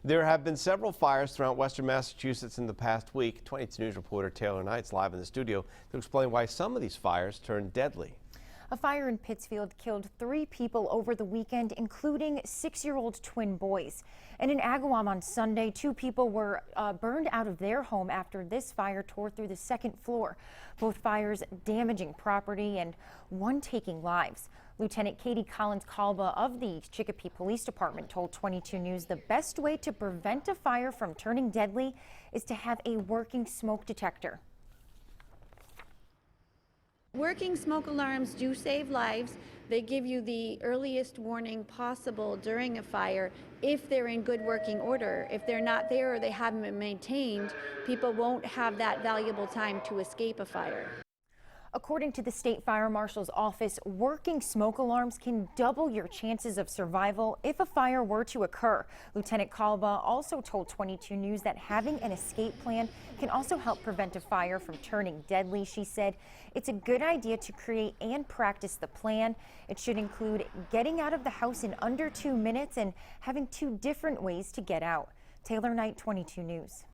There have been several fires throughout western Massachusetts in the past week. 22 News reporter Taylor Knight's live in the studio to explain why some of these fires turned deadly. A fire in Pittsfield killed 3 people over the weekend, including 6-year-old twin boys. And in Agawam on Sunday, 2 people were burned out of their home after this fire tore through the 2nd floor. Both fires damaging property and one taking lives. Lieutenant Katie Collins-Kalba of the Chicopee Police Department told 22 News the best way to prevent a fire from turning deadly is to have a working smoke detector. Working smoke alarms do save lives. They give you the earliest warning possible during a fire if they're in good working order. If they're not there or they haven't been maintained, people won't have that valuable time to escape a fire. According to the State Fire Marshal's office, working smoke alarms can double your chances of survival if a fire were to occur. Lieutenant Kalba also told 22 News that having an escape plan can also help prevent a fire from turning deadly. She said it's a good idea to create and practice the plan. It should include getting out of the house in under 2 minutes and having 2 different ways to get out. Taylor Knight, 22 News.